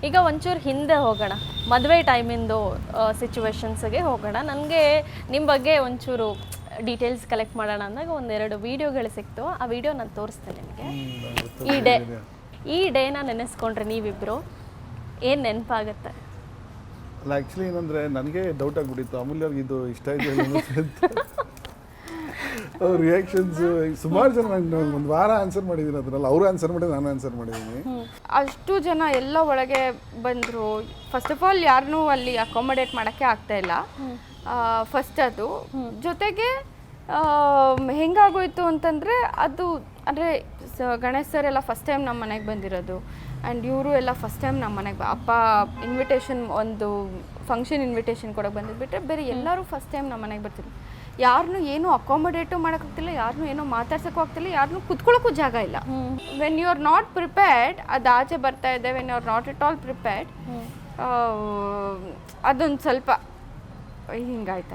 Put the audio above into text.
ಈಗ ಒಂಚೂರು ಹಿಂದೆ ಹೋಗೋಣ, ಮದುವೆ ಟೈಮಿಂದು ಸಿಚುವೇಶನ್ಸ್ಗೆ ಹೋಗೋಣ. ನನಗೆ ನಿಮ್ಮ ಬಗ್ಗೆ ಒಂಚೂರು ಡೀಟೇಲ್ಸ್ ಕಲೆಕ್ಟ್ ಮಾಡೋಣ ಅಂದಾಗ ಒಂದೆರಡು ವೀಡಿಯೋಗಳು ಸಿಕ್ತು. ಆ ವಿಡಿಯೋ ನಾನು ತೋರಿಸ್ತೇನೆ ನಿಮಗೆ. ಈ ಡೇನ ನೆನೆಸ್ಕೊಂಡ್ರೆ ನೀವಿಬ್ಬರು ಏನು ನೆನಪಾಗುತ್ತೆ? ಅಲ್ಲ ಆ್ಯಕ್ಚುಲಿ ಏನಂದರೆ ನನಗೆ ಡೌಟ್ ಆಗಿಬಿಟ್ಟಿತ್ತು ಅಮೂಲ್ಯ ಅವ್ರಿಗೆ ಇದು ಇಷ್ಟ ಇದೆ ಅವ್ರ ರಿಯಾಕ್ಷನ್ಸು. ಸುಮಾರು ಜನ ನಾನು ಒಂದು ವಾರ ಆನ್ಸರ್ ಮಾಡಿದ್ದೀನಿ ಅದನ್ನೆಲ್ಲ. ಅವರು ಆನ್ಸರ್ ಮಾಡಿದ್ರೆ ನಾನು ಆನ್ಸರ್ ಮಾಡಿದ್ದೀನಿ. ಅಷ್ಟು ಜನ ಎಲ್ಲ ಒಳಗೆ ಬಂದರು. ಫಸ್ಟ್ ಆಫ್ ಆಲ್ ಯಾರನ್ನೂ ಅಲ್ಲಿ ಅಕಾಮಡೇಟ್ ಮಾಡೋಕ್ಕೆ ಆಗ್ತಾಯಿಲ್ಲ. ಫಸ್ಟ್ ಅದು ಜೊತೆಗೆ ಹೆಂಗಾಗೋಯ್ತು ಅಂತಂದರೆ ಅದು ಅಂದರೆ ಗಣೇಶ್ ಸರ್ ಎಲ್ಲ ಫಸ್ಟ್ ಟೈಮ್ ನಮ್ಮ ಮನೆಗೆ ಬಂದಿರೋದು. ಆ್ಯಂಡ್ ಇವರು ಎಲ್ಲ ಫಸ್ಟ್ ಟೈಮ್ ನಮ್ಮ ಮನೆಗೆ ಅಪ್ಪ ಇನ್ವಿಟೇಷನ್ ಒಂದು ಫಂಕ್ಷನ್ ಇನ್ವಿಟೇಷನ್ ಕೊಡೋಕೆ ಬಂದಿದ್ಬಿಟ್ರೆ ಬೇರೆ ಎಲ್ಲರೂ ಫಸ್ಟ್ ಟೈಮ್ ನಮ್ಮ ಮನೆಗೆ ಬರ್ತಿದ್ರು. ಯಾರನ್ನೂ ಏನೂ ಅಕಾಮಡೇಟು ಮಾಡೋಕ್ಕಾಗ್ತಿಲ್ಲ, ಯಾರನ್ನೂ ಏನೋ ಮಾತಾಡ್ಸೋಕ್ಕೂ ಆಗ್ತಿಲ್ಲ, ಯಾರನ್ನೂ ಕುತ್ಕೊಳ್ಳೋಕ್ಕೂ ಜಾಗ ಇಲ್ಲ. When you are not prepared, ಅದು ಆಚೆ ಬರ್ತಾ ಇದೆ. When you are not at all prepared, ಅದೊಂದು ಸ್ವಲ್ಪ ಹಿಂಗಾಯ್ತಾ